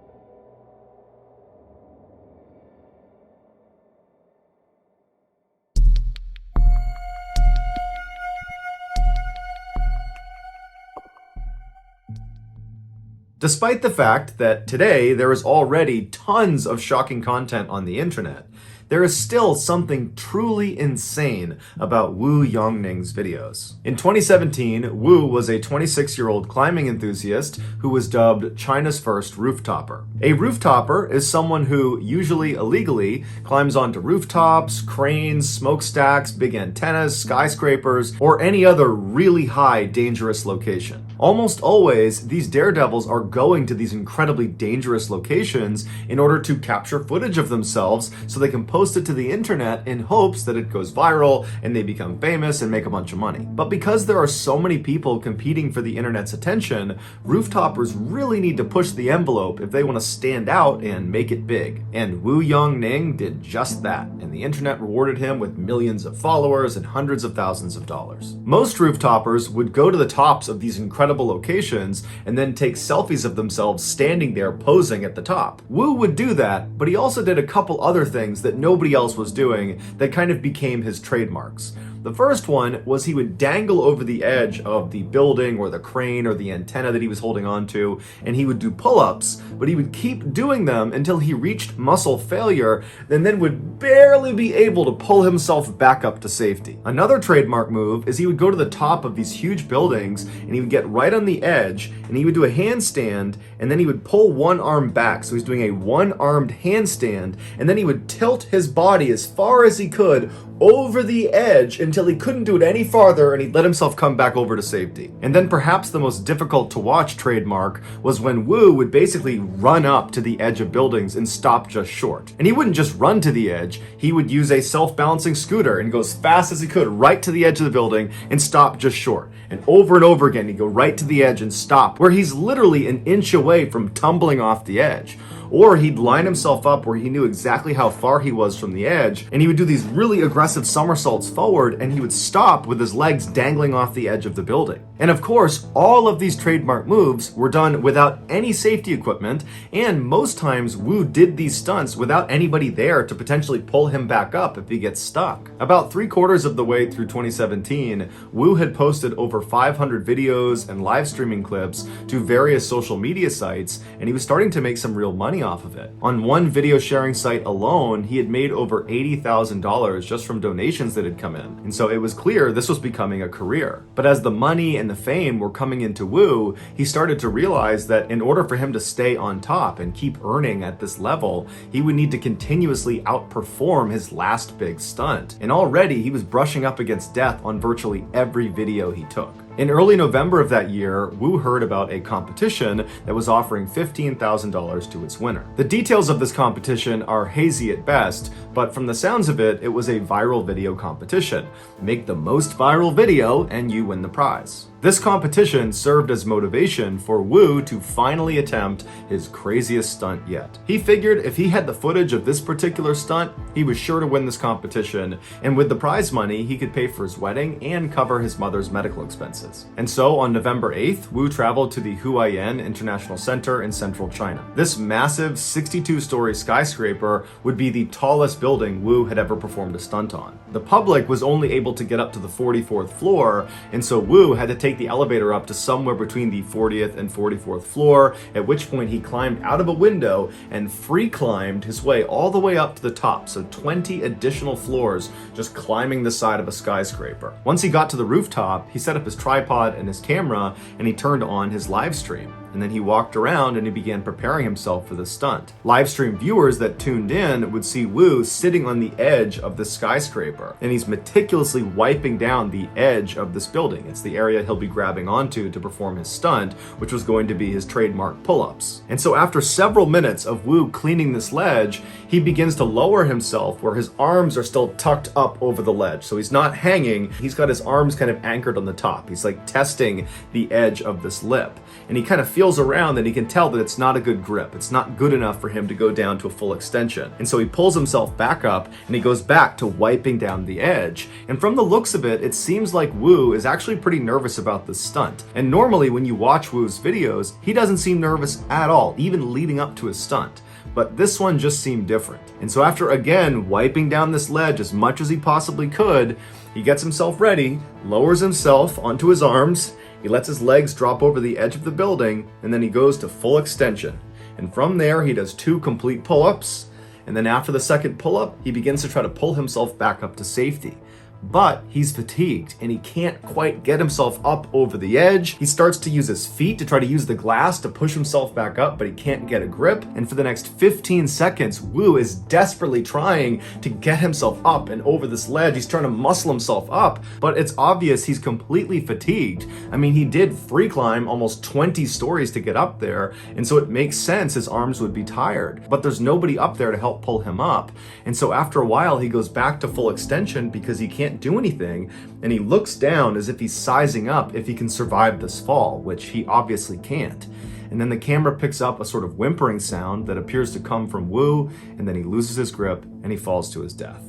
Despite the fact that today there is already tons of shocking content on the internet, there is still something truly insane about Wu Yongning's videos. In 2017, Wu was a 26-year-old climbing enthusiast who was dubbed China's first rooftopper. A rooftopper is someone who, usually illegally, climbs onto rooftops, cranes, smokestacks, big antennas, skyscrapers, or any other really high, dangerous location. Almost always, these daredevils are going to these incredibly dangerous locations in order to capture footage of themselves so they can post it to the internet in hopes that it goes viral and they become famous and make a bunch of money. But because there are so many people competing for the internet's attention, rooftoppers really need to push the envelope if they want to stand out and make it big. And Wu Yongning did just that, and the internet rewarded him with millions of followers and hundreds of thousands of dollars. Most rooftoppers would go to the tops of these incredible locations and then take selfies of themselves standing there posing at the top. Wu would do that, but he also did a couple other things that nobody else was doing that kind of became his trademarks. The first one was he would dangle over the edge of the building or the crane or the antenna that he was holding onto, and he would do pull-ups, but he would keep doing them until he reached muscle failure and then would barely be able to pull himself back up to safety. Another trademark move is he would go to the top of these huge buildings and he would get right on the edge and he would do a handstand and then he would pull one arm back. So he's doing a one-armed handstand and then he would tilt his body as far as he could over the edge until he couldn't do it any farther and he'd let himself come back over to safety. And then perhaps the most difficult to watch trademark was when Wu would basically run up to the edge of buildings and stop just short. And he wouldn't just run to the edge, he would use a self-balancing scooter and go as fast as he could right to the edge of the building and stop just short. And over again, he'd go right to the edge and stop, where he's literally an inch away from tumbling off the edge. Or he'd line himself up where he knew exactly how far he was from the edge, and he would do these really aggressive somersaults forward, and he would stop with his legs dangling off the edge of the building. And of course, all of these trademark moves were done without any safety equipment, and most times Wu did these stunts without anybody there to potentially pull him back up if he gets stuck. About 3/4 of the way through 2017, Wu had posted over 500 videos and live streaming clips to various social media sites, and he was starting to make some real money off of it. On one video sharing site alone, he had made over $80,000 just from donations that had come in. And so it was clear this was becoming a career. But as the money and the fame were coming into Wu, he started to realize that in order for him to stay on top and keep earning at this level, he would need to continuously outperform his last big stunt. And already he was brushing up against death on virtually every video he took. In early November of that year, Wu heard about a competition that was offering $15,000 to its winner. The details of this competition are hazy at best, but from the sounds of it, it was a viral video competition. Make the most viral video and you win the prize. This competition served as motivation for Wu to finally attempt his craziest stunt yet. He figured if he had the footage of this particular stunt, he was sure to win this competition, and with the prize money, he could pay for his wedding and cover his mother's medical expenses. And so on November 8th, Wu traveled to the Huayan International Center in central China. This massive 62-story skyscraper would be the tallest building Wu had ever performed a stunt on. The public was only able to get up to the 44th floor, and so Wu had to take the elevator up to somewhere between the 40th and 44th floor, at which point he climbed out of a window and free climbed his way all the way up to the top, so 20 additional floors just climbing the side of a skyscraper. Once he got to the rooftop, he set up his tripod and his camera, and he turned on his live stream. And then he walked around and he began preparing himself for the stunt. Livestream viewers that tuned in would see Wu sitting on the edge of the skyscraper, and he's meticulously wiping down the edge of this building. It's the area he'll be grabbing onto to perform his stunt, which was going to be his trademark pull-ups. And so after several minutes of Wu cleaning this ledge, he begins to lower himself where his arms are still tucked up over the ledge. So he's not hanging, he's got his arms kind of anchored on the top. He's like testing the edge of this lip. And he kind of feels around and he can tell that it's not a good grip. It's not good enough for him to go down to a full extension. And so he pulls himself back up and he goes back to wiping down the edge. And from the looks of it, it seems like Wu is actually pretty nervous about this stunt. And normally when you watch Wu's videos, he doesn't seem nervous at all, even leading up to his stunt. But this one just seemed different. And so after again wiping down this ledge as much as he possibly could, he gets himself ready, lowers himself onto his arms, he lets his legs drop over the edge of the building, and then he goes to full extension. And from there, he does 2 complete pull-ups, and then after the second pull-up, he begins to try to pull himself back up to safety. But he's fatigued and he can't quite get himself up over the edge. He starts to use his feet to try to use the glass to push himself back up, but he can't get a grip. And for the next 15 seconds, Wu is desperately trying to get himself up and over this ledge. He's trying to muscle himself up, but it's obvious he's completely fatigued. I mean, he did free climb almost 20 stories to get up there, and so it makes sense his arms would be tired. But there's nobody up there to help pull him up. And so after a while, he goes back to full extension because he can't do anything, and he looks down as if he's sizing up if he can survive this fall, which he obviously can't. And then the camera picks up a sort of whimpering sound that appears to come from Wu, and then he loses his grip and he falls to his death.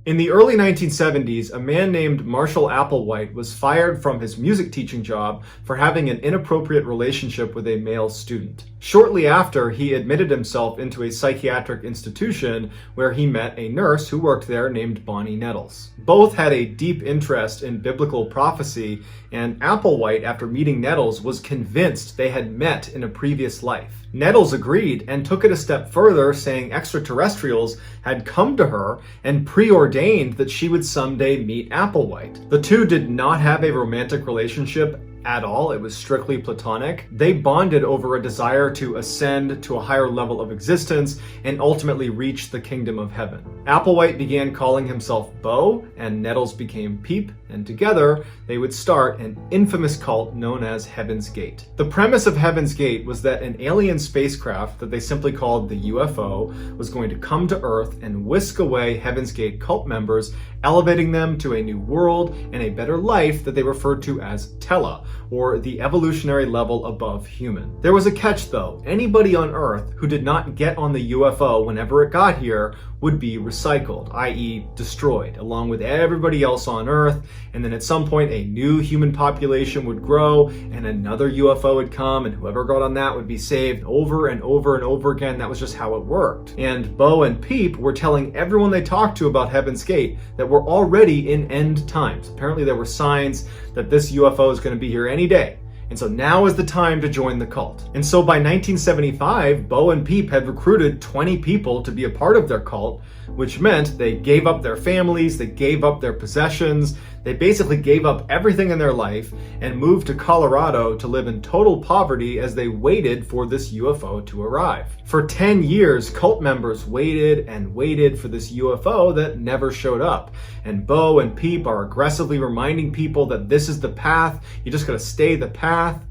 In the early 1970s, a man named Marshall Applewhite was fired from his music teaching job for having an inappropriate relationship with a male student. Shortly after, he admitted himself into a psychiatric institution where he met a nurse who worked there named Bonnie Nettles. Both had a deep interest in biblical prophecy, and Applewhite, after meeting Nettles, was convinced they had met in a previous life. Nettles agreed and took it a step further, saying extraterrestrials had come to her and preordained that she would someday meet Applewhite. The two did not have a romantic relationship at all. It was strictly platonic. They bonded over a desire to ascend to a higher level of existence and ultimately reach the kingdom of heaven. Applewhite began calling himself Bo, and Nettles became Peep, and together they would start an infamous cult known as Heaven's Gate. The premise of Heaven's Gate was that an alien spacecraft that they simply called the UFO was going to come to Earth and whisk away Heaven's Gate cult members, elevating them to a new world and a better life that they referred to as Tela, or the evolutionary level above human. There was a catch though. Anybody on Earth who did not get on the UFO whenever it got here would be recycled, i.e. destroyed, along with everybody else on Earth, and then at some point a new human population would grow and another UFO would come, and whoever got on that would be saved over and over and over again. That was just how it worked. And Bo and Peep were telling everyone they talked to about Heaven's Gate that we're already in end times. Apparently there were signs that this UFO is going to be here any day. And so now is the time to join the cult. And so by 1975, Bo and Peep had recruited 20 people to be a part of their cult, which meant they gave up their families, they gave up their possessions, They basically gave up everything in their life and moved to Colorado to live in total poverty as they waited for this UFO to arrive. For 10 years, cult members waited and waited for this UFO that never showed up. And Bo and Peep are aggressively reminding people that this is the path, you just gotta stay the path.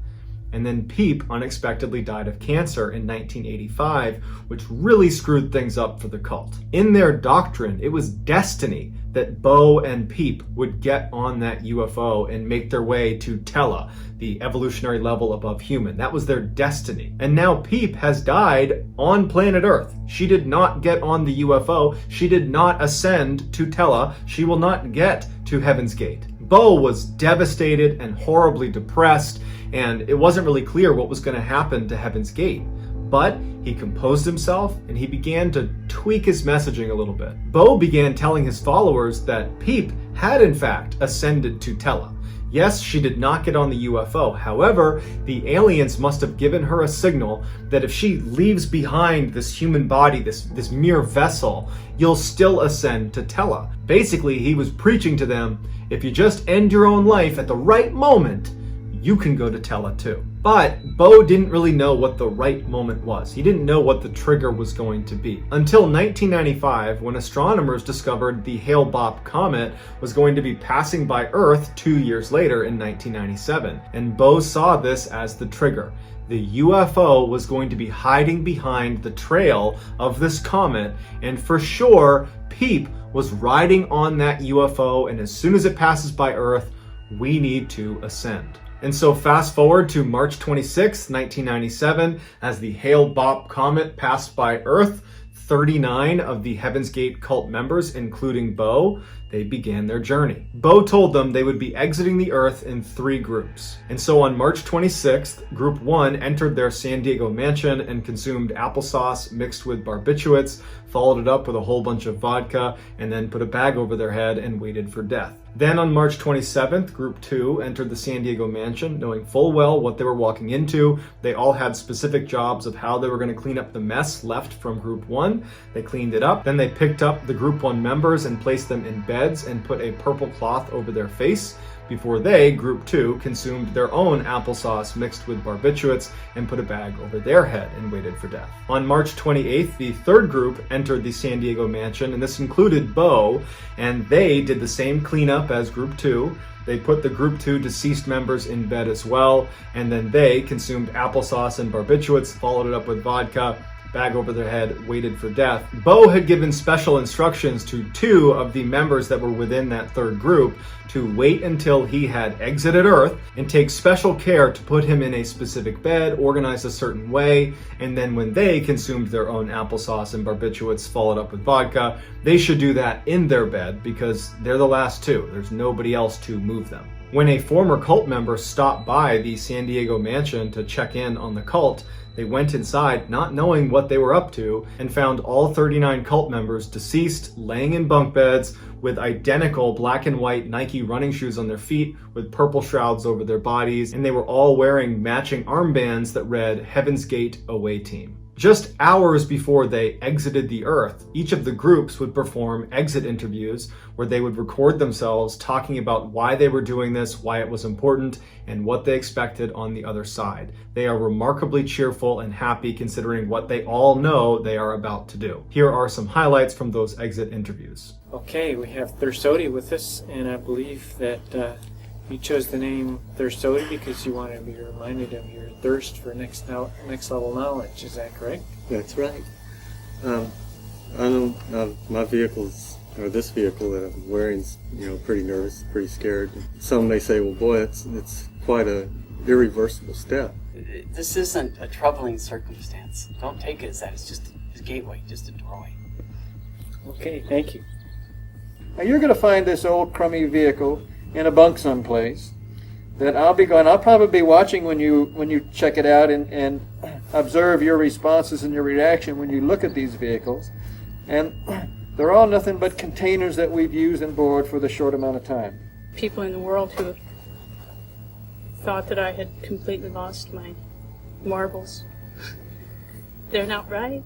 And then Peep unexpectedly died of cancer in 1985, which really screwed things up for the cult. In their doctrine, it was destiny that Bo and Peep would get on that UFO and make their way to Tela, the evolutionary level above human. That was their destiny. And now Peep has died on planet Earth. She did not get on the UFO. She did not ascend to Tela. She will not get to Heaven's Gate. Bo was devastated and horribly depressed, and it wasn't really clear what was going to happen to Heaven's Gate. But he composed himself and he began to tweak his messaging a little bit. Bo began telling his followers that Peep had in fact ascended to Tela. Yes, she did not get on the UFO. However, the aliens must have given her a signal that if she leaves behind this human body, this mere vessel, you'll still ascend to Tela. Basically, he was preaching to them, if you just end your own life at the right moment, you can go to Tela too. But Bo didn't really know what the right moment was. He didn't know what the trigger was going to be. Until 1995, when astronomers discovered the Hale-Bopp comet was going to be passing by Earth 2 years later in 1997. And Bo saw this as the trigger. The UFO was going to be hiding behind the trail of this comet, and for sure, Peep was riding on that UFO, and as soon as it passes by Earth, we need to ascend. And so fast forward to March 26, 1997, as the Hale-Bopp comet passed by Earth, 39 of the Heaven's Gate cult members, including Bo, they began their journey. Bo told them they would be exiting the Earth in 3 groups. And so on March 26th, Group 1 entered their San Diego mansion and consumed applesauce mixed with barbiturates, followed it up with a whole bunch of vodka, and then put a bag over their head and waited for death. Then on March 27th, Group 2 entered the San Diego mansion, knowing full well what they were walking into. They all had specific jobs of how they were going to clean up the mess left from Group 1. They cleaned it up. Then they picked up the Group 1 members and placed them in beds and put a purple cloth over their face before they, Group 2, consumed their own applesauce mixed with barbiturates and put a bag over their head and waited for death. On March 28th, the third group entered the San Diego mansion, and this included Bo, and they did the same cleanup as Group 2. They put the Group 2 deceased members in bed as well, and then they consumed applesauce and barbiturates, followed it up with vodka, bag over their head, waited for death. Bo had given special instructions to 2 of the members that were within that third group to wait until he had exited Earth and take special care to put him in a specific bed, organized a certain way, and then when they consumed their own applesauce and barbiturates followed up with vodka, they should do that in their bed because they're the last 2. There's nobody else to move them. When a former cult member stopped by the San Diego mansion to check in on the cult, they went inside not knowing what they were up to and found all 39 cult members deceased, laying in bunk beds with identical black and white Nike running shoes on their feet with purple shrouds over their bodies, and they were all wearing matching armbands that read Heaven's Gate Away Team. Just hours before they exited the Earth, each of the groups would perform exit interviews where they would record themselves talking about why they were doing this, why it was important, and what they expected on the other side. They are remarkably cheerful and happy considering what they all know they are about to do. Here are some highlights from those exit interviews. Okay, we have Thirsody with us, and I believe that you chose the name Thirsody because you wanted to be reminded of your thirst for next level knowledge. Is that correct? That's right. I know my vehicle's, or this vehicle that I'm wearing is, pretty nervous, pretty scared. Some may say, well, boy, it's quite a irreversible step. This isn't a troubling circumstance. Don't take it as that. It's just a gateway, just a doorway. Okay, thank you. Now you're going to find this old crummy vehicle in a bunk someplace that I'll probably be watching when you check it out and observe your responses and your reaction when you look at these vehicles. And they're all nothing but containers that we've used and borrowed for the short amount of time. People in the world who thought that I had completely lost my marbles. They're not right.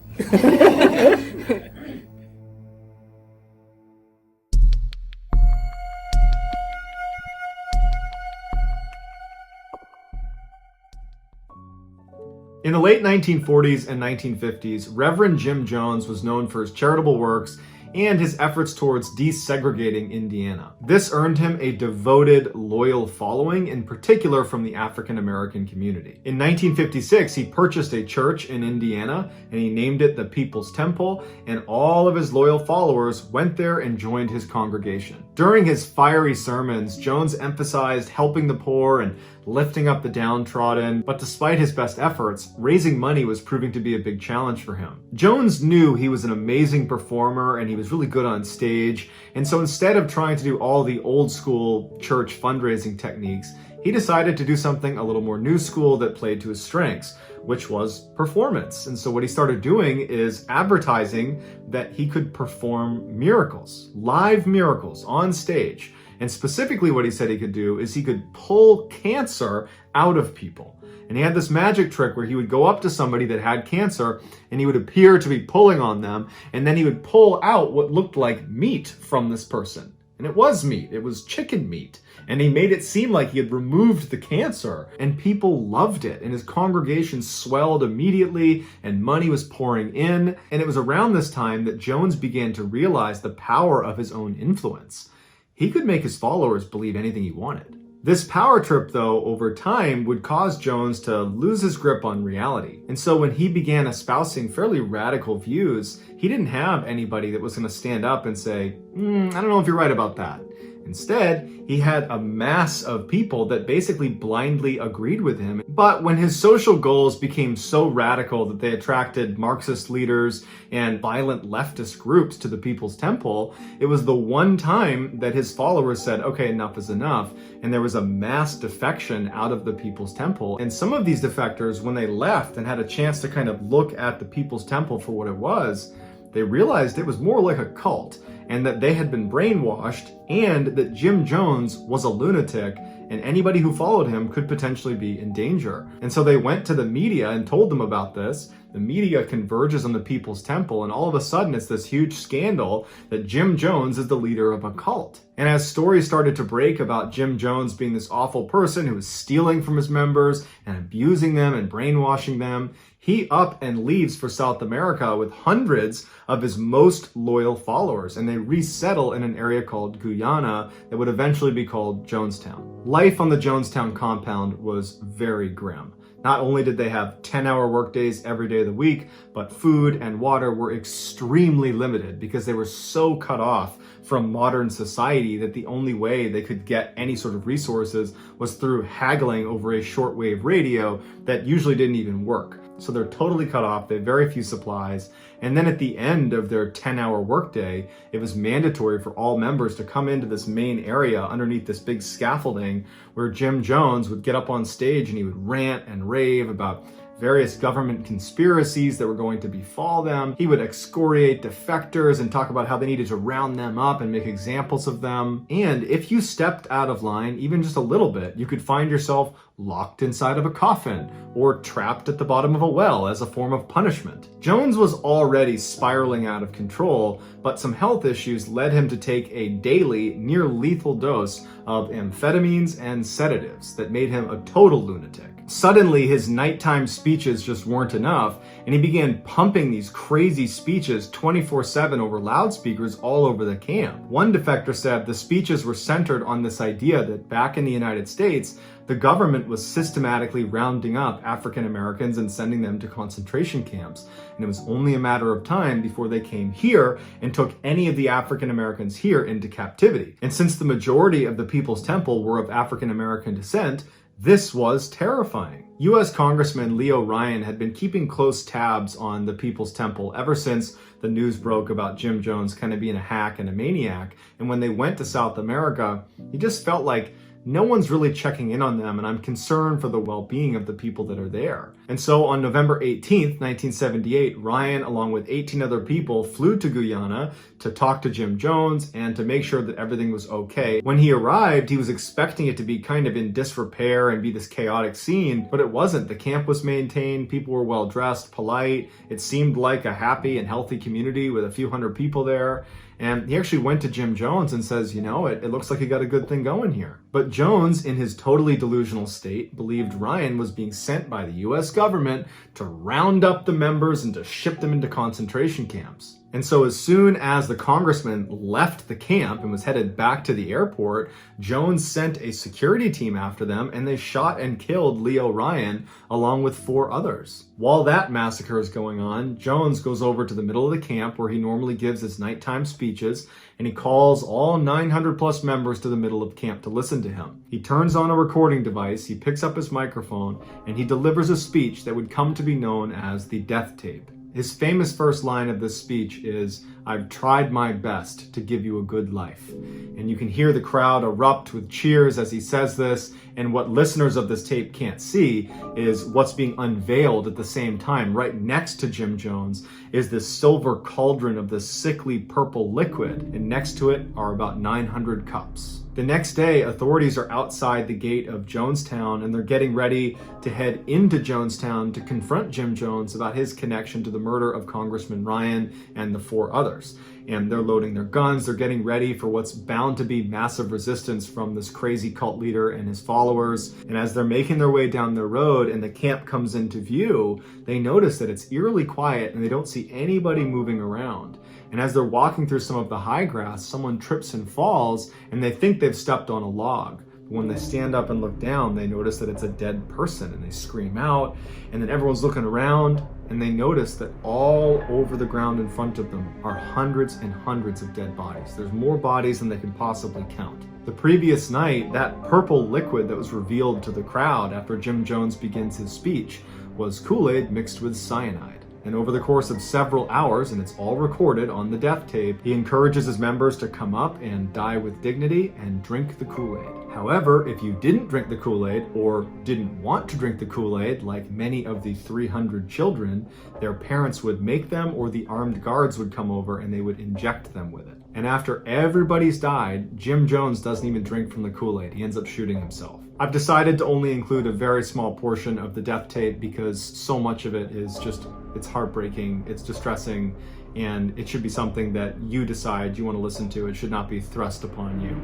In the late 1940s and 1950s, Reverend Jim Jones was known for his charitable works and his efforts towards desegregating Indiana. This earned him a devoted, loyal following, in particular from the African American community. In 1956, he purchased a church in Indiana and he named it the People's Temple, and all of his loyal followers went there and joined his congregation. During his fiery sermons, Jones emphasized helping the poor and lifting up the downtrodden, but despite his best efforts, raising money was proving to be a big challenge for him. Jones knew he was an amazing performer and he was really good on stage, and so instead of trying to do all the old school church fundraising techniques, he decided to do something a little more new school that played to his strengths, which was performance. And so what he started doing is advertising that he could perform miracles, live miracles on stage. And specifically what he said he could do is he could pull cancer out of people. And he had this magic trick where he would go up to somebody that had cancer and he would appear to be pulling on them, and then he would pull out what looked like meat from this person. And it was meat, it was chicken meat. And he made it seem like he had removed the cancer, and people loved it, and his congregation swelled immediately and money was pouring in. And it was around this time that Jones began to realize the power of his own influence. He could make his followers believe anything he wanted. This power trip, though, over time would cause Jones to lose his grip on reality. And so when he began espousing fairly radical views, he didn't have anybody that was going to stand up and say, I don't know if you're right about that. Instead, he had a mass of people that basically blindly agreed with him. But when his social goals became so radical that they attracted Marxist leaders and violent leftist groups to the People's Temple, it was the one time that his followers said, okay, enough is enough. And there was a mass defection out of the People's Temple. And some of these defectors, when they left and had a chance to kind of look at the People's Temple for what it was, they realized it was more like a cult, and that they had been brainwashed, and that Jim Jones was a lunatic, and anybody who followed him could potentially be in danger. And so they went to the media and told them about this. The media converges on the People's Temple, and all of a sudden it's this huge scandal that Jim Jones is the leader of a cult. And as stories started to break about Jim Jones being this awful person who was stealing from his members and abusing them and brainwashing them, he up and leaves for South America with hundreds of his most loyal followers, and they resettle in an area called Guyana that would eventually be called Jonestown. Life on the Jonestown compound was very grim. Not only did they have 10-hour workdays every day of the week, but food and water were extremely limited because they were so cut off from modern society that the only way they could get any sort of resources was through haggling over a shortwave radio that usually didn't even work. So they're totally cut off, they have very few supplies, and then at the end of their 10-hour workday, it was mandatory for all members to come into this main area underneath this big scaffolding where Jim Jones would get up on stage and he would rant and rave about various government conspiracies that were going to befall them. He would excoriate defectors and talk about how they needed to round them up and make examples of them. And if you stepped out of line, even just a little bit, you could find yourself locked inside of a coffin or trapped at the bottom of a well as a form of punishment. Jones was already spiraling out of control, but some health issues led him to take a daily, near lethal dose of amphetamines and sedatives that made him a total lunatic. Suddenly, his nighttime speeches just weren't enough, and he began pumping these crazy speeches 24/7 over loudspeakers all over the camp. One defector said the speeches were centered on this idea that back in the United States, the government was systematically rounding up African Americans and sending them to concentration camps. And it was only a matter of time before they came here and took any of the African Americans here into captivity. And since the majority of the People's Temple were of African American descent, this was terrifying. U.S. Congressman Leo Ryan had been keeping close tabs on the People's Temple ever since the news broke about Jim Jones kind of being a hack and a maniac. And when they went to South America, he just felt like no one's really checking in on them, and I'm concerned for the well-being of the people that are there. And so on November 18th, 1978, Ryan, along with 18 other people, flew to Guyana to talk to Jim Jones and to make sure that everything was okay. When he arrived, he was expecting it to be kind of in disrepair and be this chaotic scene, but it wasn't. The camp was maintained, people were well-dressed, polite. It seemed like a happy and healthy community with a few hundred people there. And he actually went to Jim Jones and says, you know, it looks like you got a good thing going here. But Jones, in his totally delusional state, believed Ryan was being sent by the US government to round up the members and to ship them into concentration camps. And so as soon as the congressman left the camp and was headed back to the airport, Jones sent a security team after them, and they shot and killed Leo Ryan along with 4 others. While that massacre is going on, Jones goes over to the middle of the camp where he normally gives his nighttime speeches, and he calls all 900 plus members to the middle of camp to listen to him. He turns on a recording device, he picks up his microphone, and he delivers a speech that would come to be known as the death tape. His famous first line of this speech is, "I've tried my best to give you a good life." And you can hear the crowd erupt with cheers as he says this, and what listeners of this tape can't see is what's being unveiled at the same time. Right next to Jim Jones is this silver cauldron of this sickly purple liquid, and next to it are about 900 cups. The next day, authorities are outside the gate of Jonestown, and they're getting ready to head into Jonestown to confront Jim Jones about his connection to the murder of Congressman Ryan and the 4 others. And they're loading their guns, they're getting ready for what's bound to be massive resistance from this crazy cult leader and his followers. And as they're making their way down the road and the camp comes into view, they notice that it's eerily quiet and they don't see anybody moving around. And as they're walking through some of the high grass, someone trips and falls, and they think they've stepped on a log. But when they stand up and look down, they notice that it's a dead person, and they scream out, and then everyone's looking around, and they notice that all over the ground in front of them are hundreds and hundreds of dead bodies. There's more bodies than they can possibly count. The previous night, that purple liquid that was revealed to the crowd after Jim Jones begins his speech was Kool-Aid mixed with cyanide. And over the course of several hours, and it's all recorded on the death tape, he encourages his members to come up and die with dignity and drink the Kool-Aid. However, if you didn't drink the Kool-Aid or didn't want to drink the Kool-Aid, like many of the 300 children, their parents would make them, or the armed guards would come over and they would inject them with it. And after everybody's died, Jim Jones doesn't even drink from the Kool-Aid. He ends up shooting himself. I've decided to only include a very small portion of the death tape because so much of it is just, it's heartbreaking, it's distressing, and it should be something that you decide you want to listen to. It should not be thrust upon you.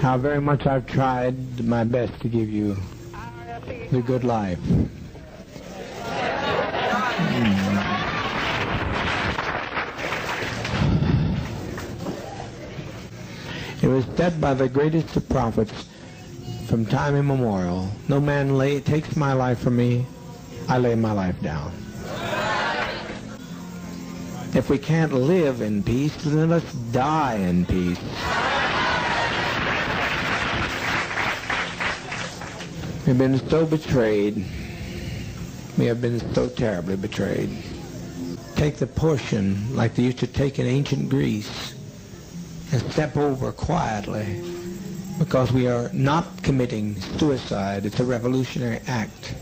How very much I've tried my best to give you the good life. It was said by the greatest of prophets from time immemorial, no man takes my life from me, I lay my life down. If we can't live in peace, then let's die in peace. We've been so betrayed. We have been so terribly betrayed. Take the portion like they used to take in ancient Greece and step over quietly, because we are not committing suicide. It's a revolutionary act.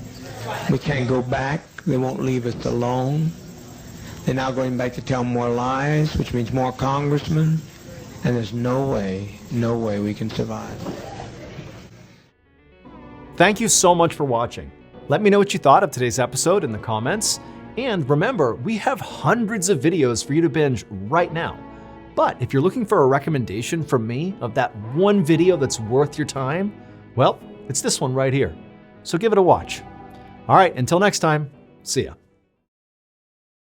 We can't go back. They won't leave us alone. They're now going back to tell more lies, which means more congressmen, and there's no way we can survive. Thank you so much for watching. Let me know what you thought of today's episode in the comments. And remember, we have hundreds of videos for you to binge right now. But if you're looking for a recommendation from me of that one video that's worth your time, well, it's this one right here. So give it a watch. All right, until next time, see ya.